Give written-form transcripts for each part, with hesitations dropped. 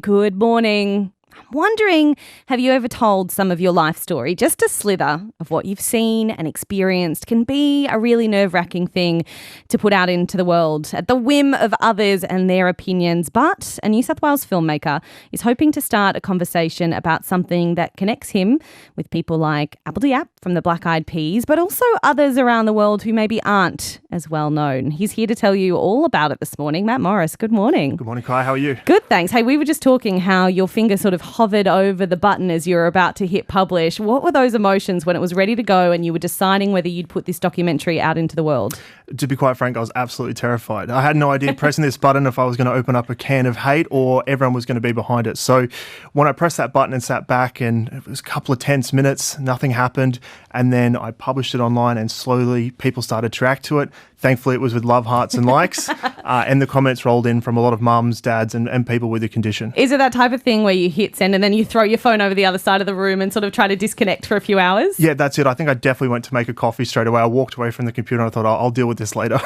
Good morning. I'm wondering, have you ever told some of your life story? Just a slither of what you've seen and experienced can be a really nerve-wracking thing to put out into the world at the whim of others and their opinions. But a New South Wales filmmaker is hoping to start a conversation about something that connects him with people like Appledy from the Black Eyed Peas, but also others around the world who maybe aren't as well known. He's here to tell you all about it this morning. Matt Morris, good morning. Good morning, Kai. How are you? Good, thanks. Hey, we were just talking how your finger sort of hovered over the button as you were about to hit publish. What were those emotions when it was ready to go and you were deciding whether you'd put this documentary out into the world? To be quite frank, I was absolutely terrified. I had no idea pressing this button if I was going to open up a can of hate or everyone was going to be behind it. So when I pressed that button and sat back, and it was a couple of tense minutes, nothing happened. And then I published it online and slowly people started to react to it. Thankfully, it was with love, hearts and likes. And the comments rolled in from a lot of mums, dads and people with the condition. Is it that type of thing where you hit send and then you throw your phone over the other side of the room and sort of try to disconnect for a few hours? Yeah, that's it. I think I definitely went to make a coffee straight away. I walked away from the computer and I thought, I'll deal with this later.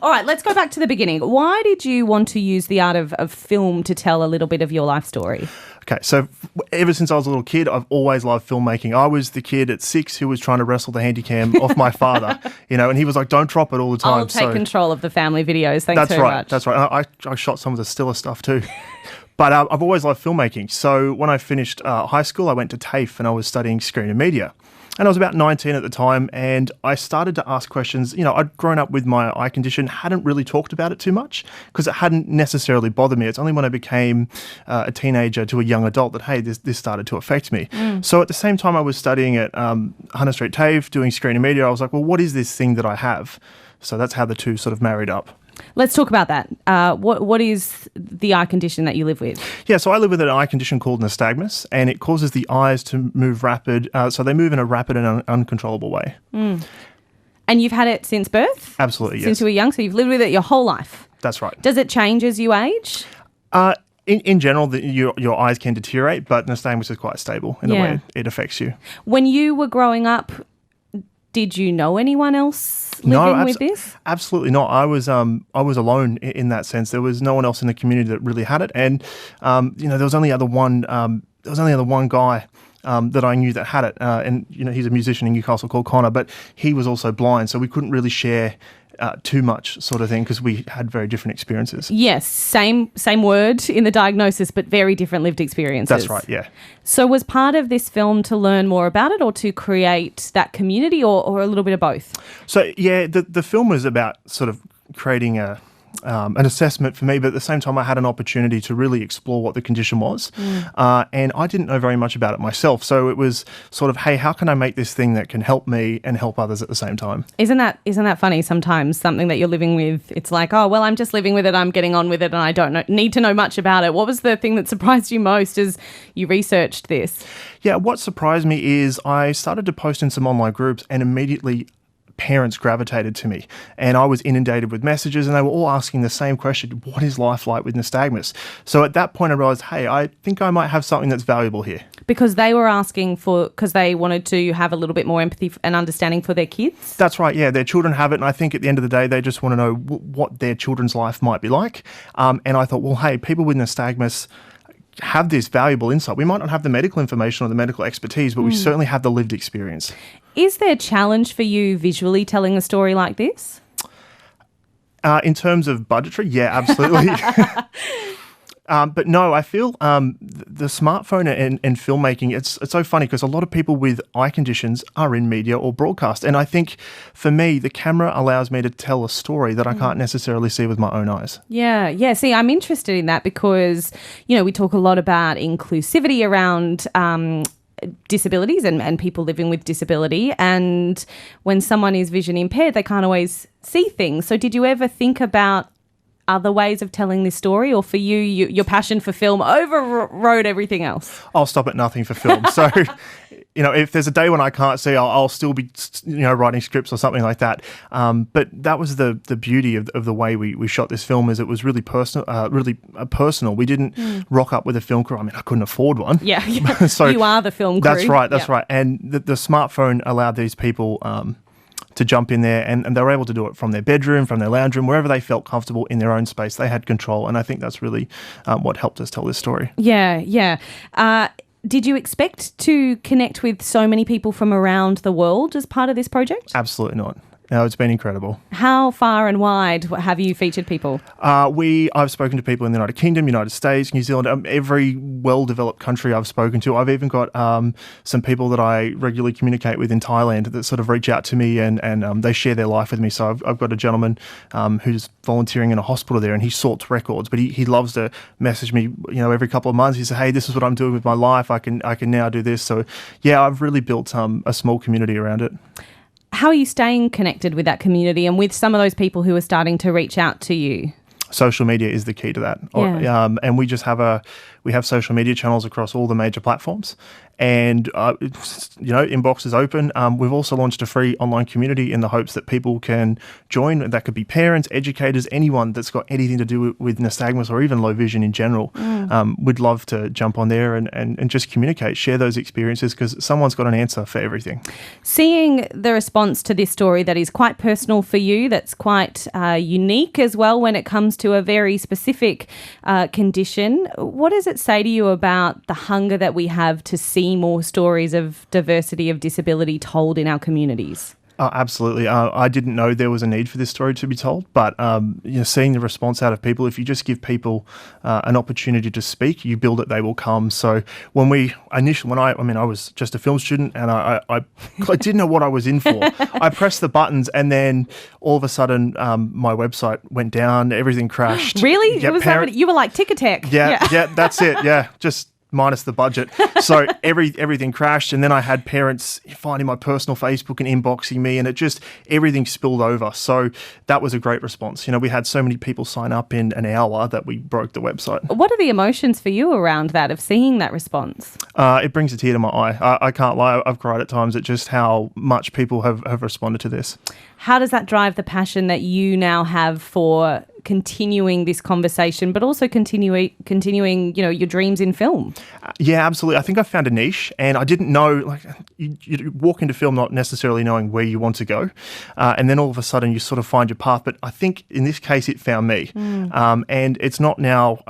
All right, let's go back to the beginning. Why did you want to use the art of film to tell a little bit of your life story? Okay, so ever since I was a little kid, I've always loved filmmaking. I was the kid at 6 who was trying to wrestle the handycam off my father, and he was like, don't drop it all the time. I'll take control of the family videos. Thanks very much. That's right. I shot some of the stiller stuff too. But I've always loved filmmaking. So when I finished high school, I went to TAFE and I was studying screen and media. And I was about 19 at the time, and I started to ask questions. I'd grown up with my eye condition, hadn't really talked about it too much because it hadn't necessarily bothered me. It's only when I became a teenager to a young adult that, hey, this started to affect me. So at the same time I was studying at Hunter Street TAFE, doing screen and media, I was like, well, what is this thing that I have? So that's how the two sort of married up. Let's talk about that. What is the eye condition that you live with? Yeah, so I live with an eye condition called nystagmus, and it causes the eyes to move rapid. So they move in a rapid and uncontrollable way. And you've had it since birth? Absolutely, yes. Since you were young, so you've lived with it your whole life? That's right. Does it change as you age? In general, your eyes can deteriorate, but nystagmus is quite stable in the way it affects you. When you were growing up, did you know anyone else living with this? Absolutely not. I was alone in that sense. There was no one else in the community that really had it, and there was only other one. There was only other one guy that I knew that had it, and he's a musician in Newcastle called Connor, but he was also blind, so we couldn't really share too much sort of thing because we had very different experiences. Yes, same word in the diagnosis, but very different lived experiences. That's right, yeah. So was part of this film to learn more about it or to create that community or a little bit of both? So, yeah, the film was about sort of creating an assessment for me, but at the same time I had an opportunity to really explore what the condition was. And I didn't know very much about it myself. So it was sort of, hey, how can I make this thing that can help me and help others at the same time? Isn't that funny sometimes, something that you're living with, it's like, oh, well, I'm just living with it, I'm getting on with it, and I don't need to know much about it. What was the thing that surprised you most as you researched this? Yeah, what surprised me is I started to post in some online groups and immediately parents gravitated to me, and I was inundated with messages, and they were all asking the same question: what is life like with nystagmus? So at that point I realized, hey, I think I might have something that's valuable here. Because they were asking because they wanted to have a little bit more empathy and understanding for their kids? That's right, yeah. Their children have it, and I think at the end of the day they just want to know what their children's life might be like. And I thought, well, hey, people with nystagmus have this valuable insight. We might not have the medical information or the medical expertise, but we certainly have the lived experience. Is there a challenge for you visually telling a story like this? In terms of budgetary, yeah, absolutely. But no, I feel the smartphone and filmmaking, it's so funny because a lot of people with eye conditions are in media or broadcast. And I think for me, the camera allows me to tell a story that I can't necessarily see with my own eyes. Yeah. See, I'm interested in that because, we talk a lot about inclusivity around disabilities and people living with disability. And when someone is vision impaired, they can't always see things. So did you ever think about other ways of telling this story, or for you, your passion for film overrode everything else? I'll stop at nothing for film. So, if there's a day when I can't see, I'll still be, writing scripts or something like that. But that was the beauty of the way we shot this film, is it was really personal. Personal. We didn't rock up with a film crew. I mean, I couldn't afford one. Yeah. So you are the film crew. That's right. And the smartphone allowed these people to jump in there, and they were able to do it from their bedroom, from their lounge room, wherever they felt comfortable in their own space. They had control, and I think that's really what helped us tell this story. Yeah. Did you expect to connect with so many people from around the world as part of this project? Absolutely not. No, it's been incredible. How far and wide have you featured people? I've spoken to people in the United Kingdom, United States, New Zealand, every well-developed country I've spoken to. I've even got some people that I regularly communicate with in Thailand that sort of reach out to me and they share their life with me. So I've got a gentleman who's volunteering in a hospital there, and he sorts records, but he loves to message me, every couple of months. He says, "Hey, this is what I'm doing with my life. I can now do this." So yeah, I've really built a small community around it. How are you staying connected with that community and with some of those people who are starting to reach out to you? Social media is the key to that. Yeah. And we just have social media channels across all the major platforms. And, inbox is open. We've also launched a free online community in the hopes that people can join. That could be parents, educators, anyone that's got anything to do with nystagmus or even low vision in general. We'd love to jump on there and just communicate, share those experiences, because someone's got an answer for everything. Seeing the response to this story that is quite personal for you, that's quite unique as well when it comes to a very specific condition, what does it say to you about the hunger that we have to see more stories of diversity of disability told in our communities? Absolutely. I didn't know there was a need for this story to be told, but seeing the response out of people, if you just give people an opportunity to speak, you build it, they will come. So when I was just a film student and I didn't know what I was in for. I pressed the buttons and then all of a sudden my website went down, everything crashed. Really? Yeah, you were like tick-a-tech. Yeah, that's it. Yeah, just minus the budget. So everything crashed, and then I had parents finding my personal Facebook and inboxing me, and everything spilled over. So that was a great response. We had so many people sign up in an hour that we broke the website. What are the emotions for you around that, of seeing that response? It brings a tear to my eye. I can't lie. I've cried at times at just how much people have responded to this. How does that drive the passion that you now have for continuing this conversation, but also continuing, your dreams in film? Yeah, absolutely. I think I found a niche, and I didn't know, you walk into film not necessarily knowing where you want to go, and then all of a sudden you sort of find your path. But I think in this case it found me, and it's not now.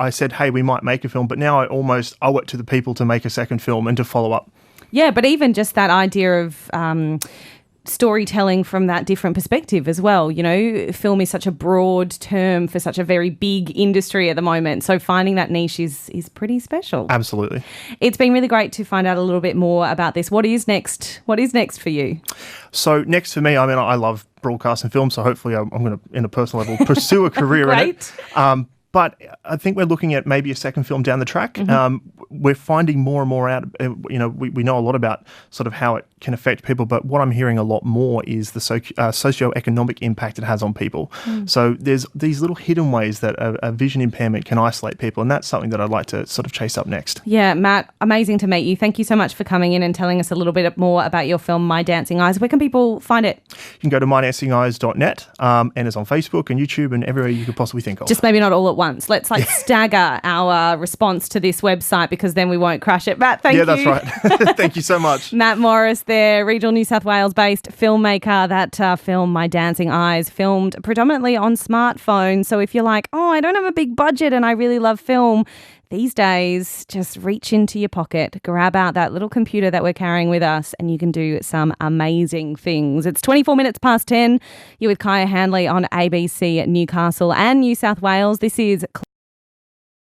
I said, hey, we might make a film, but now I almost owe it to the people to make a second film and to follow up. Yeah, but even just that idea of storytelling from that different perspective as well. Film is such a broad term for such a very big industry at the moment. So finding that niche is pretty special. Absolutely. It's been really great to find out a little bit more about this. What is next? What is next for you? So next for me, I love broadcast and film, so hopefully I'm going to, in a personal level, pursue a career in it. But I think we're looking at maybe a second film down the track. We're finding more and more out, we know a lot about sort of how it can affect people, but what I'm hearing a lot more is the socioeconomic impact it has on people. So there's these little hidden ways that a vision impairment can isolate people, and that's something that I'd like to sort of chase up next. Yeah, Matt, amazing to meet you. Thank you so much for coming in and telling us a little bit more about your film, My Dancing Eyes. Where can people find it? You can go to mydancingeyes.net, and it's on Facebook and YouTube and everywhere you could possibly think of. Just maybe not all at once. Let's stagger our response to this website, because then we won't crash it. Matt, thank you. Yeah, that's right. Thank you so much. Matt Morris there, regional New South Wales-based filmmaker. That film, My Dancing Eyes, filmed predominantly on smartphones. So if you're like, I don't have a big budget and I really love film, these days, just reach into your pocket, grab out that little computer that we're carrying with us, and you can do some amazing things. It's 24 minutes past 10. You're with Kaya Handley on ABC Newcastle and New South Wales. This is